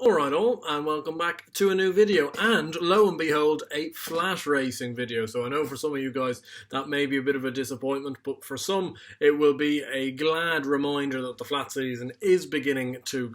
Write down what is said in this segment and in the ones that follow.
Alright all, and welcome back to a new video, and lo and behold, a flat racing video. So I know for some of you guys that may be a bit of a disappointment, but for some it will be a glad reminder that the flat season is beginning to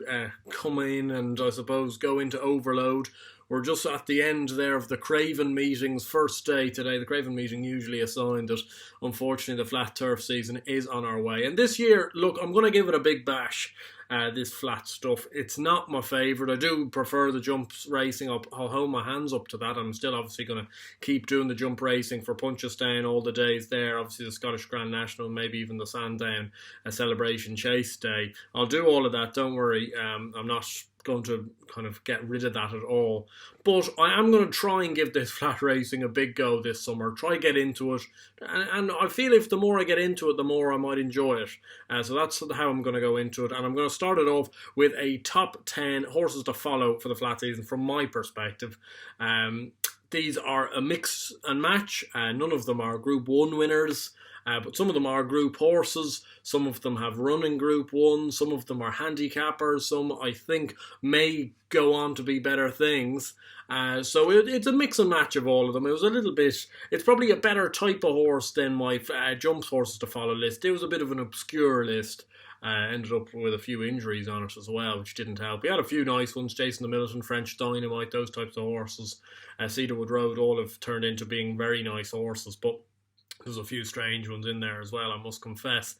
come in and I suppose go into overload. We're just at the end there of the Craven meeting's first day today. The Craven meeting usually a sign that unfortunately the flat turf season is on our way. And this year, look, I'm going to give it a big bash. This flat stuff. It's not my favourite. I do prefer the jumps racing. I'll hold my hands up to that. I'm still obviously going to keep doing the jump racing for Punchestown all the days there. Obviously the Scottish Grand National, maybe even the Sandown Celebration Chase Day. I'll do all of that, don't worry. I'm not going to kind of get rid of that at all, but I am going to try and give this flat racing a big go this summer, try get into it, and I feel if the more I get into it the more I might enjoy it, so that's how I'm going to go into it. And I'm going to start it off with a top 10 horses to follow for the flat season from my perspective. These are a mix and match. None of them are Group 1 winners. But some of them are group horses, some of them have run in Group 1, some of them are handicappers, some I think may go on to be better things. So it's a mix and match of all of them. It was a little bit, it's probably a better type of horse than my jumps horses to follow list. It was a bit of an obscure list. Ended up with a few injuries on it as well, which didn't help. We had a few nice ones, Jason the Militant, French Dynamite, those types of horses. Cedarwood Road, all have turned into being very nice horses, but there's a few strange ones in there as well, I must confess.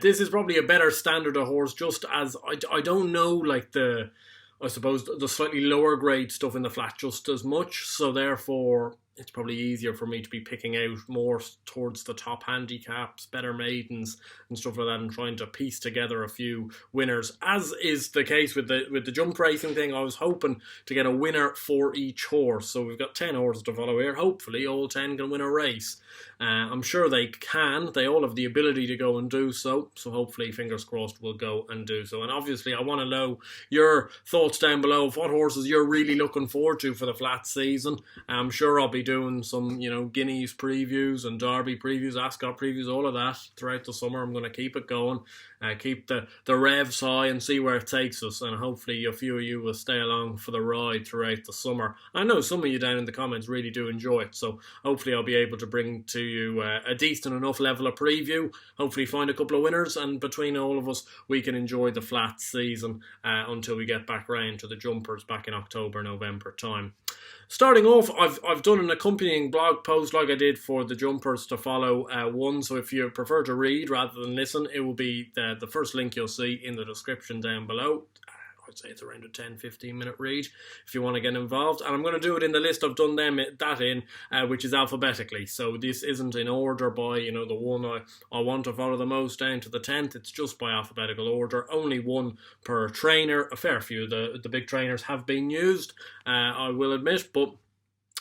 This is probably a better standard of horse, just as I don't know, like I suppose the slightly lower grade stuff in the flat just as much, so therefore it's probably easier for me to be picking out more towards the top handicaps, better maidens and stuff like that, and trying to piece together a few winners. As is the case with the jump racing thing, I was hoping to get a winner for each horse. So we've got 10 horses to follow here. Hopefully all 10 can win a race. I'm sure they can. They all have the ability to go and do so. So hopefully, fingers crossed, we'll go and do so. And obviously, I want to know your thoughts down below of what horses you're really looking forward to for the flat season. I'm sure I'll be doing some, Guineas previews and Derby previews, Ascot previews, all of that throughout the summer. I'm going to keep it going, keep the revs high and see where it takes us. And hopefully a few of you will stay along for the ride throughout the summer. I know some of you down in the comments really do enjoy it. So hopefully I'll be able to bring to you a decent enough level of preview. Hopefully find a couple of winners. And between all of us, we can enjoy the flat season until we get back round to the jumpers back in October, November time. Starting off, I've done an accompanying blog post like I did for the jumpers to follow one. So if you prefer to read rather than listen, it will be the first link you'll see in the description down below. I'd say it's around a 10-15 minute read if you want to get involved. And I'm going to do it in the list I've done that in, which is alphabetically. So this isn't in order by, the one I want to follow the most down to the 10th. It's just by alphabetical order. Only one per trainer. A fair few of the big trainers have been used, I will admit, but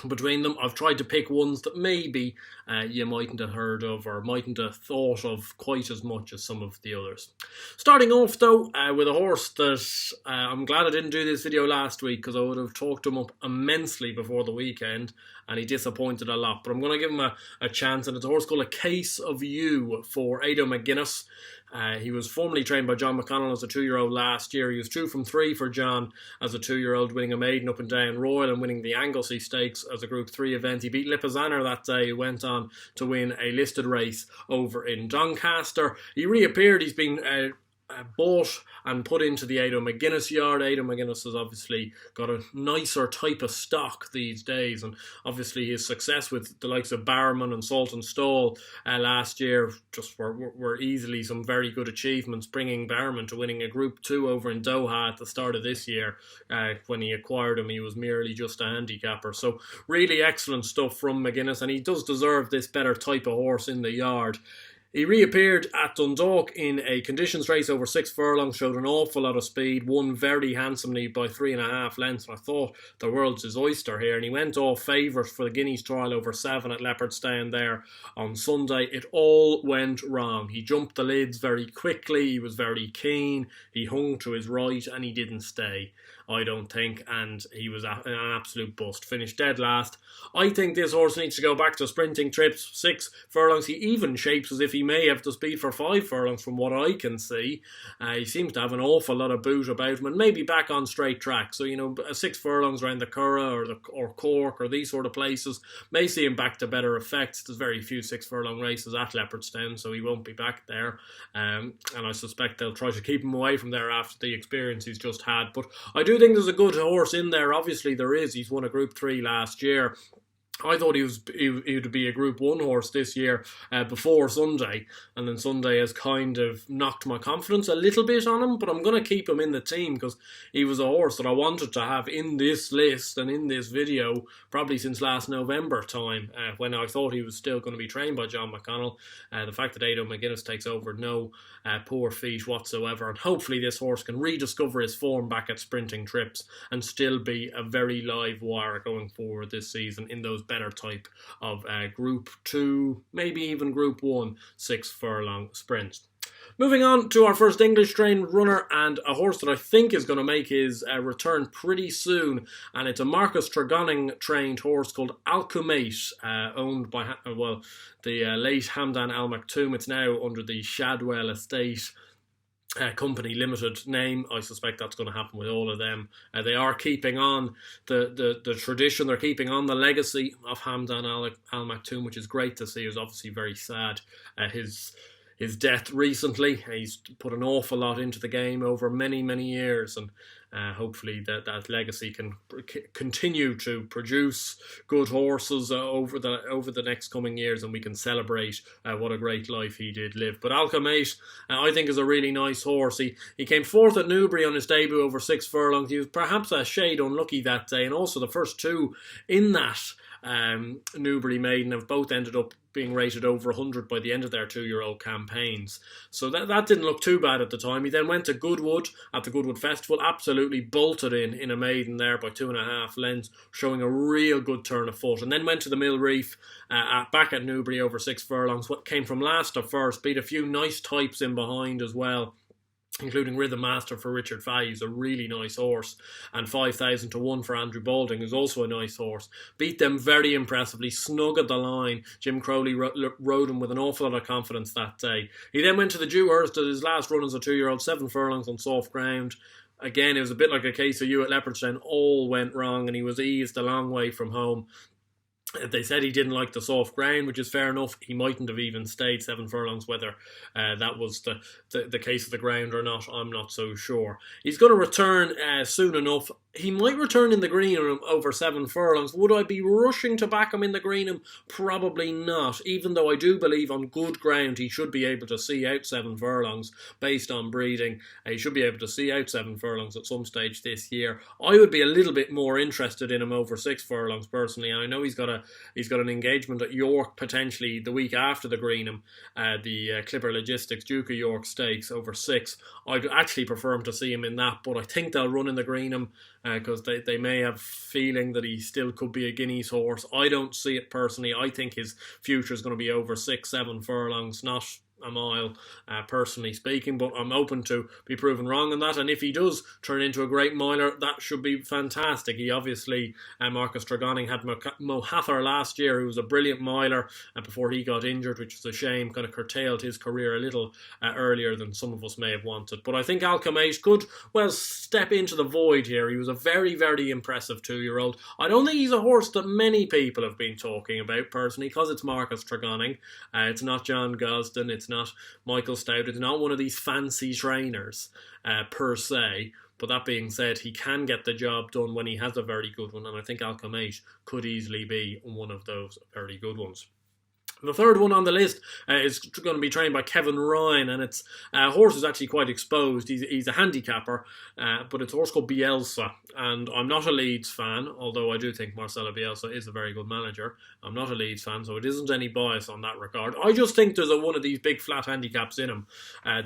between them, I've tried to pick ones that maybe you mightn't have heard of or mightn't have thought of quite as much as some of the others. Starting off, though, with a horse that I'm glad I didn't do this video last week because I would have talked him up immensely before the weekend and he disappointed a lot. But I'm going to give him a chance, and it's a horse called A Case of You for Ado McGinnis. He was formerly trained by John McConnell as a 2-year-old last year. He was 2 from 3 for John as a 2-year-old, winning a maiden up and down Royal and winning the Anglesey Stakes as a Group 3 event. He beat Lipizzaner that day, who went on to win a listed race over in Doncaster. He reappeared. He's been bought and put into the Ado McGinnis yard. Ado McGinnis has obviously got a nicer type of stock these days, and obviously his success with the likes of Barrowman and Salt and Stall last year just were easily some very good achievements, bringing Barrowman to winning a Group 2 over in Doha at the start of this year. When he acquired him, he was merely just a handicapper. So really excellent stuff from McGinnis, and he does deserve this better type of horse in the yard. He reappeared at Dundalk in a conditions race over 6 furlongs, showed an awful lot of speed, won very handsomely by 3.5 lengths. I thought the world's his oyster here, and he went off favourite for the Guineas trial over 7 at Leopardstown there on Sunday. It all went wrong. He jumped the lids very quickly, he was very keen, he hung to his right, and he didn't stay, I don't think, and he was an absolute bust. Finished dead last. I think this horse needs to go back to sprinting trips, 6 furlongs. He even shapes as if he he may have the speed for 5 furlongs from what I can see. He seems to have an awful lot of boot about him and maybe back on straight track. So, 6 furlongs around the Curragh or Cork or these sort of places may see him back to better effects. There's very few 6 furlong races at Leopardstown, so he won't be back there. And I suspect they'll try to keep him away from there after the experience he's just had. But I do think there's a good horse in there. Obviously there is. He's won a Group 3 last year. I thought he would be a Group 1 horse this year before Sunday, and then Sunday has kind of knocked my confidence a little bit on him, but I'm going to keep him in the team because he was a horse that I wanted to have in this list and in this video probably since last November time, when I thought he was still going to be trained by John McConnell. The fact that Ado McGinnis takes over, no poor feet whatsoever, and hopefully this horse can rediscover his form back at sprinting trips and still be a very live wire going forward this season in those better type of Group 2, maybe even Group 1 6 furlong sprints. Moving on to our first English trained runner and a horse that I think is going to make his return pretty soon, and it's a Marcus Tregonning trained horse called Alkumait, owned by the late Hamdan Al Maktoum. It's now under the Shadwell Estate Company Limited name. I suspect that's going to happen with all of them. They are keeping on the tradition. They're keeping on the legacy of Hamdan Al Maktoum, which is great to see. It was obviously very sad. His death recently. He's put an awful lot into the game over many, many years, and hopefully that legacy can continue to produce good horses over the next coming years, and we can celebrate what a great life he did live. But Alkamate, I think, is a really nice horse. He came fourth at Newbury on his debut over 6 furlongs. He was perhaps a shade unlucky that day, and also the first 2 in that Newbury maiden have both ended up being rated over 100 by the end of their 2-year-old campaigns. So that didn't look too bad at the time. He then went to Goodwood at the Goodwood Festival, absolutely bolted in a maiden there by 2.5 lengths, showing a real good turn of foot, and then went to the Mill Reef back at Newbury over 6 furlongs. What came from last to first, beat a few nice types in behind as well, including Rhythm Master for Richard Fahey, who's a really nice horse, and 5,000 to 1 for Andrew Balding, who's also a nice horse. Beat them very impressively, snug at the line. Jim Crowley rode him with an awful lot of confidence that day. He then went to the Dewhurst at his last run as a 2-year-old, 7 furlongs on soft ground. Again, it was a bit like a case of you at Leopardstown. All went wrong, and he was eased a long way from home. They said he didn't like the soft ground, which is fair enough. He mightn't have even stayed 7 furlongs. Whether that was the case of the ground or not, I'm not so sure. He's going to return soon enough. He might return in the Greenham over 7 furlongs. Would I be rushing to back him in the Greenham? Probably not, even though I do believe on good ground he should be able to see out 7 furlongs based on breeding. He should be able to see out 7 furlongs at some stage this year. I would be a little bit more interested in him over 6 furlongs personally, and I know he's got an engagement at York potentially the week after the Greenham, the Clipper Logistics Duke of York Stakes over 6. I'd actually prefer him to see him in that, but I think they'll run in the Greenham because they may have feeling that he still could be a Guineas horse. I don't see it personally. I think his future is going to be over 6-7 furlongs, not a mile, personally speaking, but I'm open to be proven wrong on that. And if he does turn into a great miler, that should be fantastic. He obviously, Marcus Tregonning, had Mo Hathor last year, who was a brilliant miler, before he got injured, which was a shame. Kind of curtailed his career a little earlier than some of us may have wanted. But I think Alkamate could step into the void here. He was a very, very impressive 2-year-old. I don't think he's a horse that many people have been talking about personally, because it's Marcus Tregonning. It's not John Gosden, it's not Michael Stout, it's not one of these fancy trainers per se. But that being said, he can get the job done when he has a very good one, and I think Alkamate could easily be one of those very good ones. The third one on the list is going to be trained by Kevin Ryan, and it's a horse who's actually quite exposed. He's a handicapper, but it's a horse called Bielsa, and I'm not a Leeds fan, although I do think Marcelo Bielsa is a very good manager. I'm not a Leeds fan, so it isn't any bias on that regard. I just think there's one of these big flat handicaps in him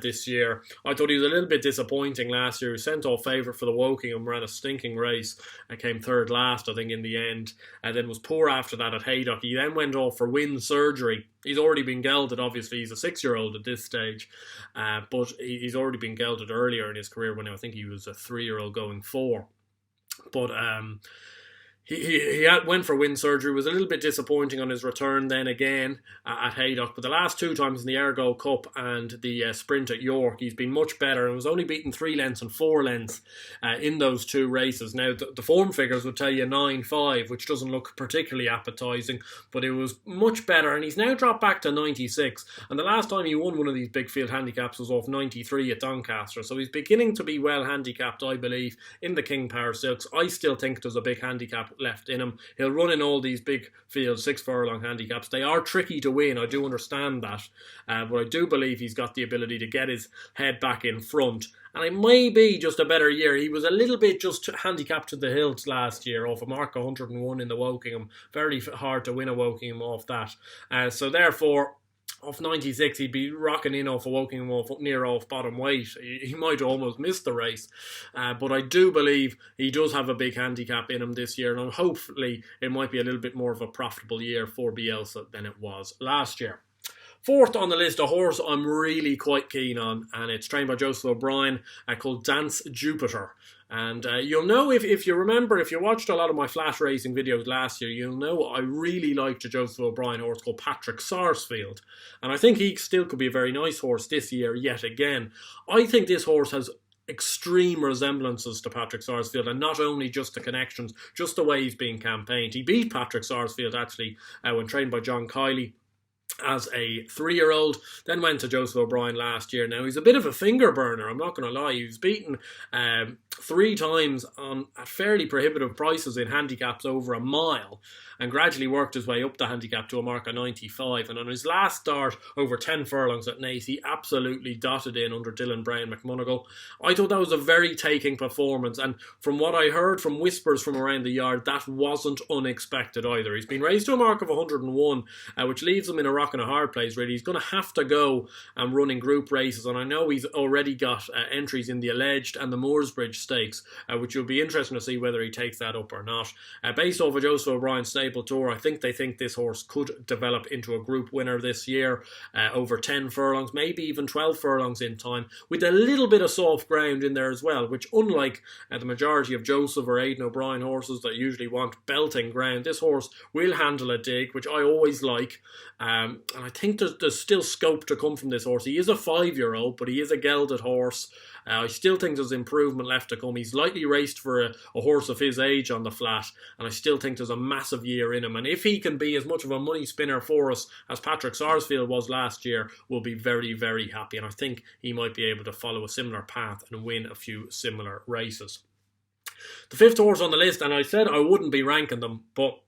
this year. I thought he was a little bit disappointing last year. He was sent off favourite for the Wokingham, ran a stinking race, came third last, I think, in the end, and then was poor after that at Haydock. He then went off for wind surgery. He's already been gelded, obviously. He's a 6-year-old at this stage, but he's already been gelded earlier in his career when I think he was a 3-year-old going 4. But went for wind surgery, was a little bit disappointing on his return then again at Haydock, but the last two times in the Ergo Cup and the sprint at York, he's been much better and was only beaten 3 lengths and 4 lengths in those two races. Now, the form figures would tell you 9.5, which doesn't look particularly appetising, but it was much better, and he's now dropped back to 96, and the last time he won one of these big field handicaps was off 93 at Doncaster, so he's beginning to be well handicapped, I believe, in the King Power Silks. I still think there's a big handicap left in him. He'll run in all these big field 6 furlong handicaps. They are tricky to win, I do understand that, but I do believe he's got the ability to get his head back in front, and it may be just a better year. He was a little bit just handicapped to the hilt last year off a mark 101 in the Wokingham. Very hard to win a Wokingham off that, so therefore off 96, he'd be rocking in off a Wokingham off bottom weight. He might almost miss the race. But I do believe he does have a big handicap in him this year, and hopefully it might be a little bit more of a profitable year for Bielsa than it was last year. Fourth on the list, a horse I'm really quite keen on, and it's trained by Joseph O'Brien, called Dance Jupiter. And you'll know, if you remember, if you watched a lot of my flash racing videos last year, you'll know I really liked a Joseph O'Brien horse called Patrick Sarsfield. And I think he still could be a very nice horse this year yet again. I think this horse has extreme resemblances to Patrick Sarsfield, and not only just the connections, just the way he's being campaigned. He beat Patrick Sarsfield actually when trained by John Kiley as a 3-year-old, then went to Joseph O'Brien last year. Now, he's a bit of a finger burner, I'm not going to lie. He was beaten 3 times at fairly prohibitive prices in handicaps over a mile, and gradually worked his way up the handicap to a mark of 95. And on his last start, over 10 furlongs at Naas, he absolutely dotted in under Dylan Brown McMonagle. I thought that was a very taking performance, and from what I heard from whispers from around the yard, that wasn't unexpected either. He's been raised to a mark of 101, which leaves him in a rock and a hard place, really. He's going to have to go and run in group races, and I know he's already got entries in the Alleged and the Moorsbridge Stakes, which will be interesting to see whether he takes that up or not. Based off of Joseph O'Brien's stable tour, I think they think this horse could develop into a group winner this year, over 10 furlongs, maybe even 12 furlongs in time, with a little bit of soft ground in there as well, which, unlike the majority of Joseph or Aidan O'Brien horses that usually want belting ground, this horse will handle a dig, which I always like. And I think there's still scope to come from this horse. He is a 5-year-old, but he is a gelded horse. I still think there's improvement left to come. He's lightly raced for a horse of his age on the flat, and I still think there's a massive year in him. And if he can be as much of a money spinner for us as Patrick Sarsfield was last year, we'll be very, very happy. And I think he might be able to follow a similar path and win a few similar races. The fifth horse on the list, and I said I wouldn't be ranking them, but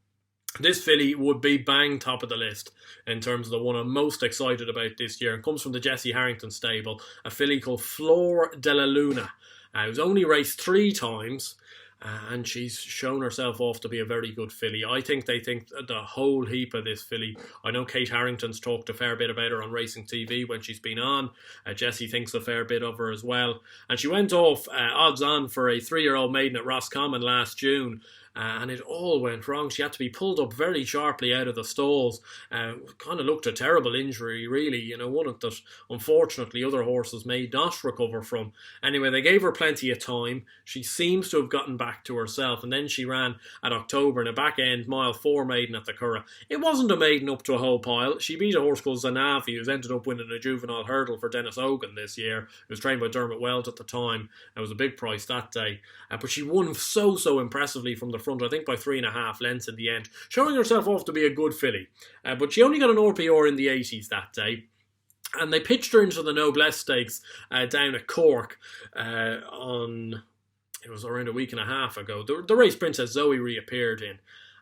this filly would be bang top of the list in terms of the one I'm most excited about this year. It comes from the Jesse Harrington stable, a filly called Flor De La Luna. It was only raced 3 times, and she's shown herself off to be a very good filly. I think they think the whole heap of this filly. I know Kate Harrington's talked a fair bit about her on Racing TV when she's been on. Jesse thinks a fair bit of her as well. And she went off odds on for a 3-year-old maiden at Roscommon last June. And it all went wrong. She had to be pulled up very sharply out of the stalls. Kind of looked a terrible injury, really. One that, unfortunately, other horses may not recover from. Anyway, they gave her plenty of time. She seems to have gotten back to herself. And then she ran at October in a back-end mile 4 maiden at the Curragh. It wasn't a maiden up to a whole pile. She beat a horse called Zanavi, who's ended up winning a juvenile hurdle for Dennis Ogan this year. It was trained by Dermot Weld at the time. It was a big price that day. But she won so impressively from the front, I think by 3.5 lengths in the end, showing herself off to be a good filly. But she only got an RPR in the 80s that day. And they pitched her into the Noblesse Stakes down at Cork it was around a week and a half ago. The race Princess Zoe reappeared in.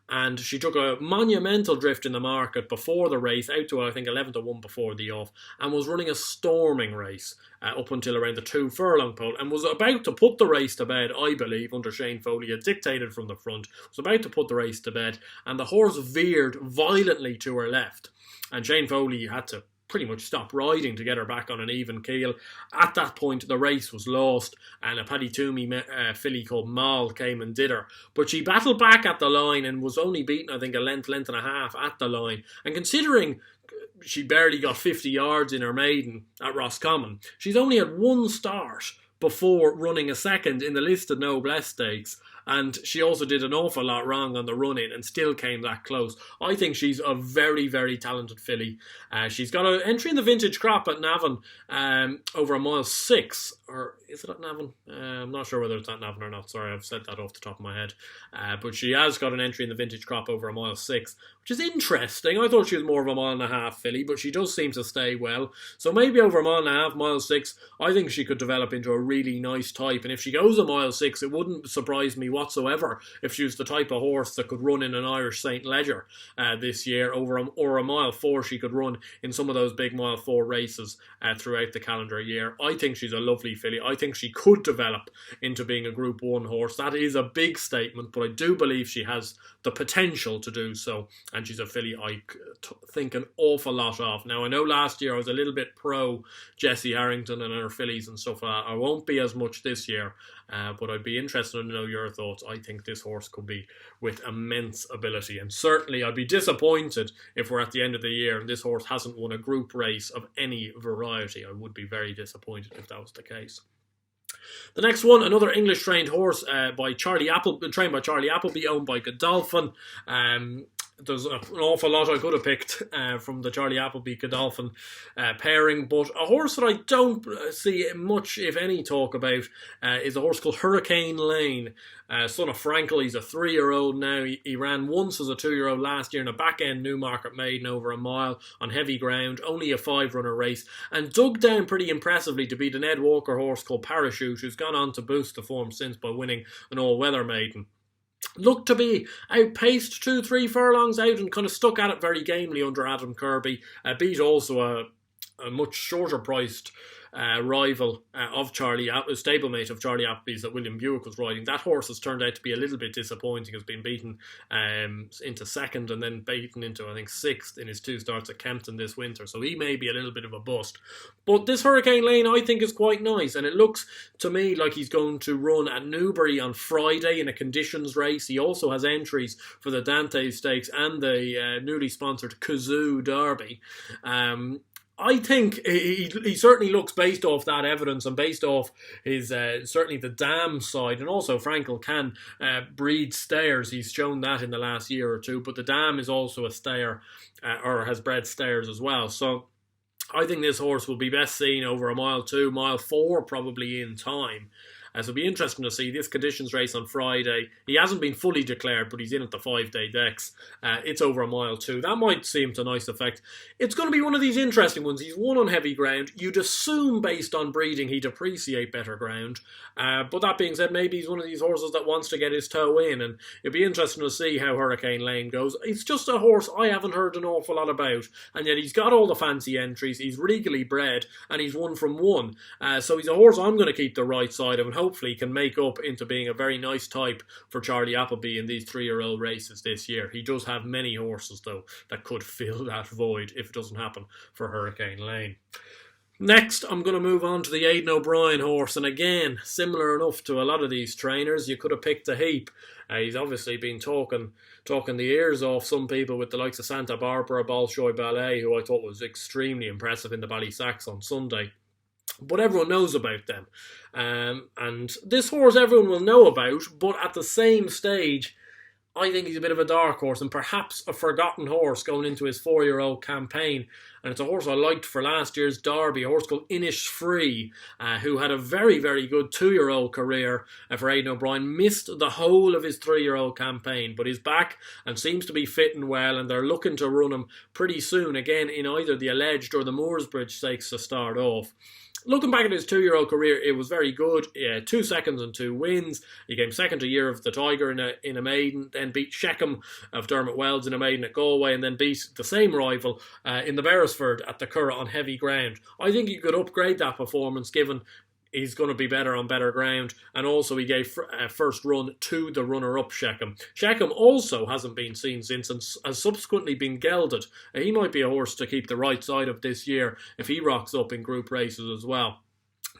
And she took a monumental drift in the market before the race, out to I think 11-1 before the off, and was running a storming race up until around the 2 furlong pole, and was about to put the race to bed, I believe, under Shane Foley. Had dictated from the front, was about to put the race to bed, and the horse veered violently to her left, and Shane Foley had to pretty much stop riding to get her back on an even keel. At that point, the race was lost, and a Paddy Toomey filly called Mal came and did her. But she battled back at the line and was only beaten, I think, a length and a half at the line. And considering she barely got 50 yards in her maiden at Roscommon, she's only had 1 start, before running a second in the listed Noblesse Stakes. And she also did an awful lot wrong on the run-in and still came that close. I think she's a very, very talented filly. She's got an entry in the vintage crop at Navan over a mile 6. Or is it at Navan? I'm not sure whether it's at Navan or not. Sorry, I've said that off the top of my head. But she has got an entry in the vintage crop over a mile 6, which is interesting. I thought she was more of a 1.5 mile filly, but she does seem to stay well. So maybe over a 1.5 mile, mile 6, I think she could develop into a really nice type. And if she goes a mile 6, it wouldn't surprise me whatsoever if she was the type of horse that could run in an Irish St. Leger this year, or a mile 4 she could run in some of those big mile 4 races throughout the calendar year. I think she's a lovely filly. I think she could develop into being a Group 1 horse. That is a big statement, but I do believe she has the potential to do so, and she's a filly I think an awful lot of. Now, I know last year I was a little bit pro Jessie Harrington and her fillies and stuff like that. I won't be as much this year, but I'd be interested to know your thoughts. I think this horse could be with immense ability, and certainly I'd be disappointed if we're at the end of the year and this horse hasn't won a group race of any variety. I would be very disappointed if that was the case. The next one, another English trained horse trained by Charlie Appleby, owned by Godolphin. There's an awful lot I could have picked from the Charlie Appleby-Godolphin pairing, but a horse that I don't see much, if any, talk about is a horse called Hurricane Lane, son of Frankel. He's a 3-year-old now. He ran once as a 2-year-old last year in a back-end Newmarket maiden over a mile on heavy ground, only a 5-runner race, and dug down pretty impressively to beat an Ed Walker horse called Parachute, who's gone on to boost the form since by winning an all-weather maiden. Looked to be outpaced 2-3 furlongs out and kind of stuck at it very gamely under Adam Kirby. Beat also a much shorter priced rival of stablemate of Charlie Appleby's that William Buick was riding. That horse has turned out to be a little bit disappointing. Has been beaten into second and then beaten into, I think, 6th in his 2 starts at Kempton this winter. So he may be a little bit of a bust. But this Hurricane Lane I think is quite nice, and it looks to me like he's going to run at Newbury on Friday in a conditions race. He also has entries for the Dante Stakes and the newly sponsored Kazoo Derby. I think he certainly looks, based off that evidence and based off his certainly the dam side, and also Frankel can breed stayers. He's shown that in the last year or two, but the dam is also a stayer or has bred stayers as well. So I think this horse will be best seen over a mile 2, mile 4 probably in time. So it'll be interesting to see this conditions race on Friday. He hasn't been fully declared, but he's in at the 5-day decks. It's over a mile 2. That might seem to nice effect. It's going to be one of these interesting ones. He's won on heavy ground. You'd assume, based on breeding, he'd appreciate better ground. But that being said, maybe he's one of these horses that wants to get his toe in, and it'd be interesting to see how Hurricane Lane goes. It's just a horse I haven't heard an awful lot about, and yet he's got all the fancy entries. He's regally bred, and he's won from 1. So he's a horse I'm going to keep the right side of, and hopefully can make up into being a very nice type for Charlie Appleby in these 3-year-old races this year. He does have many horses, though, that could fill that void if it doesn't happen for Hurricane Lane. Next, I'm going to move on to the Aidan O'Brien horse, and again, similar enough to a lot of these trainers, you could have picked a heap. He's obviously been talking the ears off some people with the likes of Santa Barbara, Bolshoi Ballet, who I thought was extremely impressive in the Ballysacks on Sunday. But everyone knows about them. And this horse everyone will know about, but at the same stage, I think he's a bit of a dark horse and perhaps a forgotten horse going into his 4-year-old campaign. And it's a horse I liked for last year's Derby, a horse called Innisfree, who had a very, very good 2-year-old career for Aidan O'Brien. Missed the whole of his 3-year-old campaign, but is back and seems to be fitting well, and they're looking to run him pretty soon, again, in either the Alleged or the Moorsbridge Stakes to start off. Looking back at his 2-year-old career, it was very good. 2 seconds and 2 wins. He came second to Year of the Tiger in a maiden, then beat Sheckham of Dermot Wells in a maiden at Galway, and then beat the same rival in the Beresford at the Curragh on heavy ground. I think he could upgrade that performance, given he's going to be better on better ground, and also he gave first run to the runner-up Sheckham. Sheckham also hasn't been seen since and has subsequently been gelded. He might be a horse to keep the right side of this year if he rocks up in group races as well.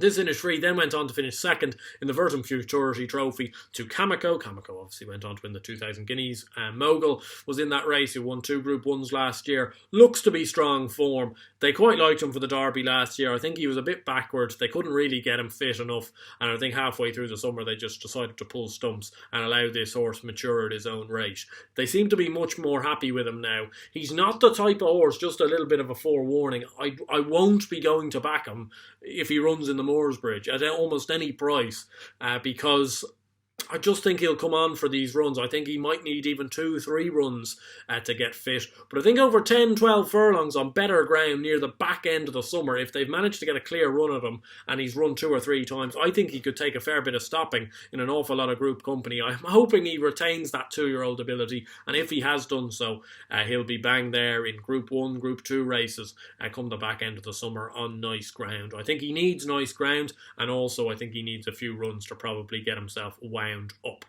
This Innisfree then went on to finish second in the Virgin Futurity Trophy to Kameko. Kameko obviously went on to win the 2000 Guineas. Mogul was in that race, who won 2 Group 1s last year. Looks to be strong form. They quite liked him for the Derby last year. I think he was a bit backward. They couldn't really get him fit enough. And I think halfway through the summer they just decided to pull stumps and allow this horse mature at his own rate. They seem to be much more happy with him now. He's not the type of horse, just a little bit of a forewarning. I won't be going to back him if he runs in the Moorsbridge at almost any price, because I just think he'll come on for these runs. I think he might need even 2-3 runs to get fit. But I think over 10-12 furlongs on better ground near the back end of the summer, if they've managed to get a clear run at him and he's run 2 or 3 times, I think he could take a fair bit of stopping in an awful lot of group company. I'm hoping he retains that 2-year-old ability, and if he has done so, he'll be bang there in Group 1, Group 2 races come the back end of the summer on nice ground. I think he needs nice ground, and also I think he needs a few runs to probably get himself wound up.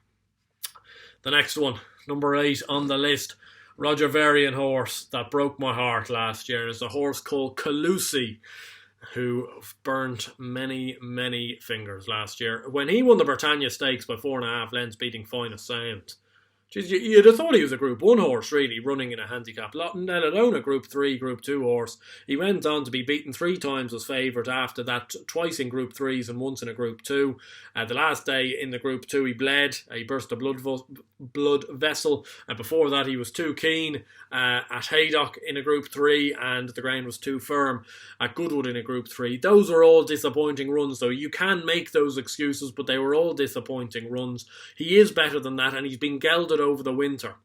The next one, number 8 on the list, Roger Varian horse that broke my heart last year, is a horse called Kalusi, who burnt many fingers last year when he won the Britannia Stakes by 4.5 lengths, beating Finest Sound. Jeez, you'd have thought he was a Group 1 horse, really, running in a handicap, let alone a Group 3, Group 2 horse. He went on to be beaten 3 times as favourite after that, twice in Group 3s and once in a Group 2. The last day in the Group 2 he bled, he burst a blood vessel, and before that he was too keen at Haydock in a Group 3, and the ground was too firm at Goodwood in a Group 3. Those were all disappointing runs, though. You can make those excuses, but they were all disappointing runs. He is better than that, and he's been gelded over the winter,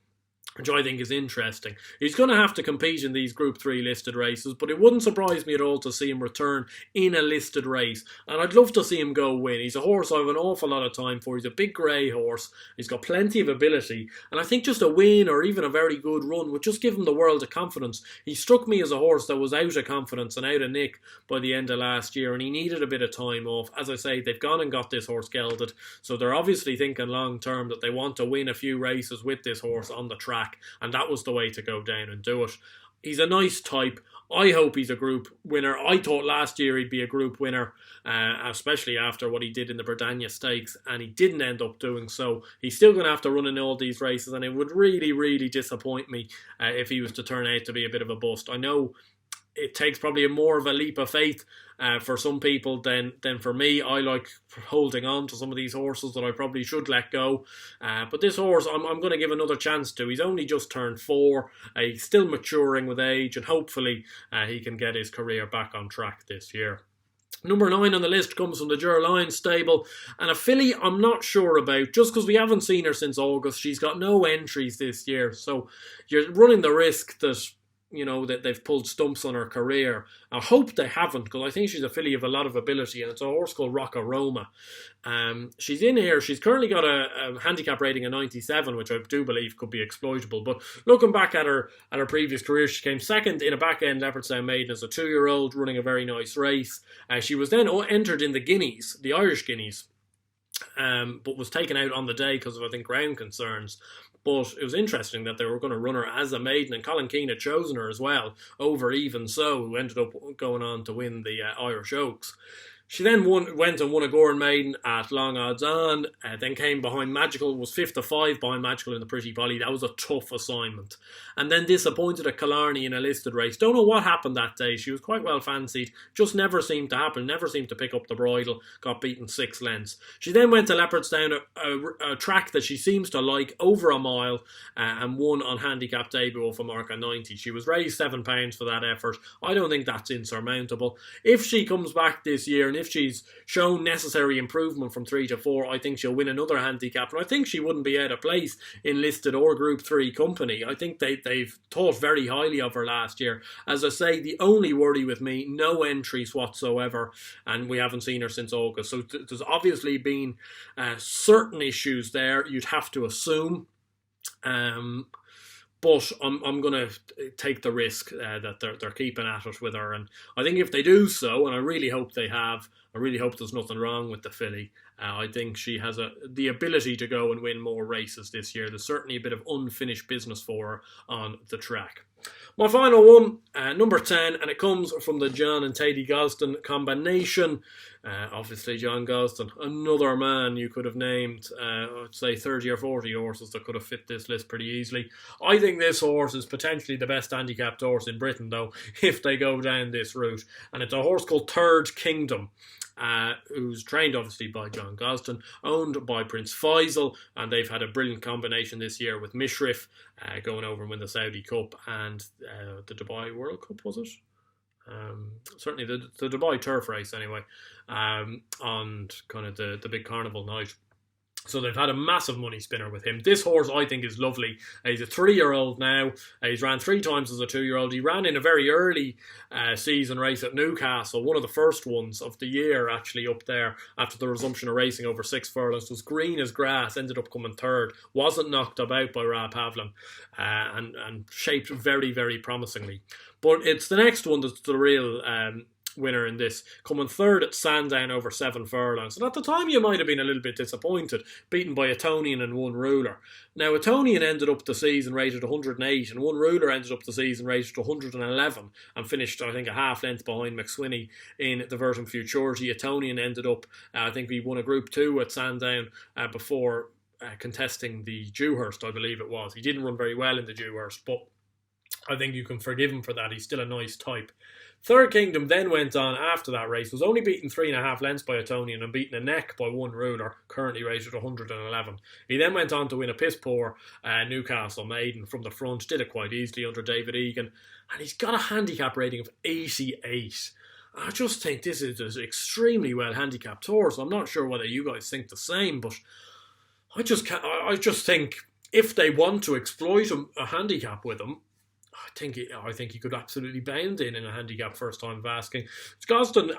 which I think is interesting. He's going to have to compete in these Group 3 listed races, but it wouldn't surprise me at all to see him return in a listed race, and I'd love to see him go win. He's a horse I have an awful lot of time for. He's a big grey horse, he's got plenty of ability, and I think just a win or even a very good run would just give him the world of confidence. He struck me as a horse that was out of confidence and out of nick by the end of last year, and he needed a bit of time off. As I say, they've gone and got this horse gelded, so they're obviously thinking long term that they want to win a few races with this horse on the track, and that was the way to go down and do it. He's a nice type. I hope he's a group winner. I thought last year he'd be a group winner, especially after what he did in the Britannia Stakes, and he didn't end up doing so. He's still going to have to run in all these races, and it would really disappoint me if he was to turn out to be a bit of a bust. I know it takes probably more of a leap of faith for some people than for me. I like holding on to some of these horses that I probably should let go. But this horse, I'm going to give another chance to. He's only just turned 4. He's still maturing with age, and hopefully he can get his career back on track this year. Number 9 on the list comes from the Ger Lion stable, and a filly I'm not sure about, just because we haven't seen her since August. She's got no entries this year, so you're running the risk that, you know, that they've pulled stumps on her career. I hope they haven't, because I think she's a filly of a lot of ability, and it's a horse called Roca Roma. She's in here. She's currently got a handicap rating of 97, which I do believe could be exploitable. But looking back at her previous career, she came second in a back-end Leopardstown Maiden as a 2-year-old, running a very nice race. She was then entered in the Guineas, the Irish Guineas, but was taken out on the day because of, I think, ground concerns. But it was interesting that they were going to run her as a maiden, and Colin Keane had chosen her as well over Even So, who ended up going on to win the Irish Oaks. She then went and won a Goran Maiden at long odds on, then came behind Magical, was 5th to 5 behind Magical in the Pretty Polly. That was a tough assignment. And then disappointed at Killarney in a listed race. Don't know what happened that day. She was quite well fancied. Just never seemed to happen. Never seemed to pick up the bridle. Got beaten 6 lengths. She then went to Leopardstown, a track that she seems to like, over a mile, and won on handicap debut off a mark of 90. She was raised £7 for that effort. I don't think that's insurmountable. If she comes back this year, and if she's shown necessary improvement from 3 to 4, I think she'll win another handicap, and I think she wouldn't be out of place in listed or Group 3 company. I think they've thought very highly of her last year. As I say, the only worry with me, no entries whatsoever, and we haven't seen her since August, so there's obviously been certain issues there, you'd have to assume. But I'm going to take the risk that they're keeping at it with her. And I think if they do so, and I really hope they have, I really hope there's nothing wrong with the filly. I think she has the ability to go and win more races this year. There's certainly a bit of unfinished business for her on the track. My final one, number 10, and it comes from the John and Teddy Gosden combination. Obviously, John Gosden, another man you could have named, I'd say 30 or 40 horses that could have fit this list pretty easily. I think this horse is potentially the best handicapped horse in Britain, though, if they go down this route. And it's a horse called Third Kingdom. Who's trained obviously by John Gosden, owned by Prince Faisal, and they've had a brilliant combination this year with Mishrif going over and win the Saudi Cup and the Dubai World Cup, was it? Certainly the Dubai turf race anyway, on kind of the big carnival night. So they've had a massive money spinner with him. This horse, I think, is lovely. He's a 3-year-old now. He's ran 3 times as a 2-year-old. He ran in a very early season race at Newcastle, one of the first ones of the year, actually, up there after the resumption of racing over 6 furlongs. Was green as grass, ended up coming third. Wasn't knocked about by Ra Pavlin, and shaped very, very promisingly. But it's the next one that's the real winner in this, coming third at Sandown over 7 furlongs. And at the time you might have been a little bit disappointed, beaten by Etonian and One Ruler. Now Etonian ended up the season rated 108 and One Ruler ended up the season rated 111 and finished, I think, a half length behind McSwinney in the Vertum Futurity. Etonian ended up, I think he won a Group 2 at Sandown before contesting the Dewhurst, I believe it was. He didn't run very well in the Dewhurst, but I think you can forgive him for that. He's still a nice type. Third Kingdom then went on after that race, was only beaten 3.5 lengths by Etonian and beaten a neck by One Ruler, currently rated 111. He then went on to win a piss poor Newcastle maiden from the front, did it quite easily under David Egan, and he's got a handicap rating of 88. I just think this is an extremely well handicapped horse. I'm not sure whether you guys think the same, but I just think if they want to exploit a handicap with him, I think he could absolutely bound in a handicap first time vasking. Gosden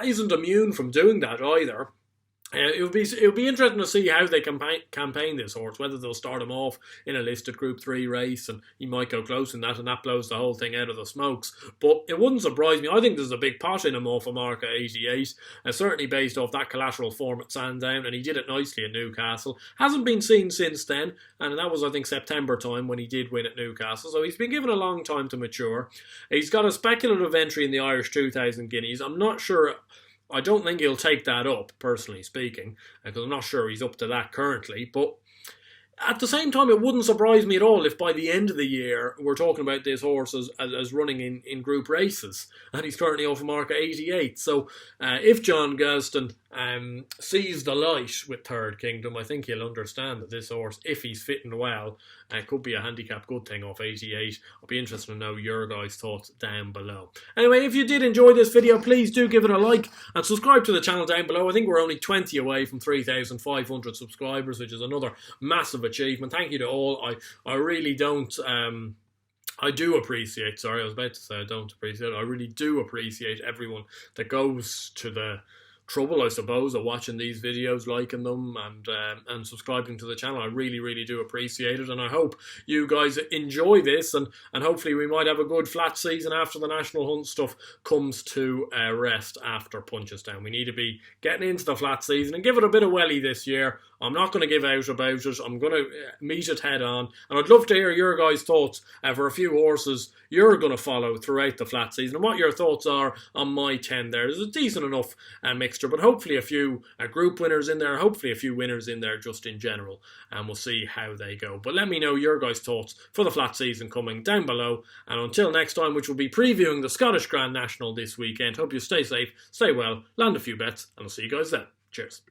isn't immune from doing that either. It would be interesting to see how they campaign this horse, whether they'll start him off in a listed Group 3 race and he might go close in that and that blows the whole thing out of the smokes. But it wouldn't surprise me. I think there's a big pot in him off a mark at 88, certainly based off that collateral form at Sandown, and he did it nicely at Newcastle. Hasn't been seen since then, and that was, I think, September time when he did win at Newcastle, so he's been given a long time to mature. He's got a speculative entry in the Irish 2000 Guineas. I'm not sure... I don't think he'll take that up, personally speaking, because I'm not sure he's up to that currently. But at the same time, it wouldn't surprise me at all if by the end of the year we're talking about this horse as running in group races, and he's currently off a mark at 88. So if John Gosden sees the light with Third Kingdom, I think he'll understand that this horse, if he's fitting well, could be a handicap good thing off 88. I'll be interested to know your guys' thoughts down below. Anyway, if you did enjoy this video, please do give it a like and subscribe to the channel down below. I think we're only 20 away from 3,500 subscribers, which is another massive achievement. Thank you to all. I really don't... I do appreciate, sorry, I was about to say I don't appreciate, I really do appreciate everyone that goes to the trouble, I suppose, of watching these videos, liking them and subscribing to the channel. I really, really do appreciate it, and I hope you guys enjoy this, and hopefully we might have a good flat season after the National Hunt stuff comes to rest after Punchestown. We need to be getting into the flat season and give it a bit of welly this year. I'm not going to give out about it. I'm going to meet it head on, and I'd love to hear your guys' thoughts for a few horses you're going to follow throughout the flat season and what your thoughts are on my 10 there. There's a decent enough mixture, but hopefully a few group winners in there, hopefully a few winners in there just in general, and we'll see how they go. But let me know your guys' thoughts for the flat season coming down below, and until next time, which will be previewing the Scottish Grand National this weekend, hope you stay safe, stay well, land a few bets, and I'll see you guys then. Cheers.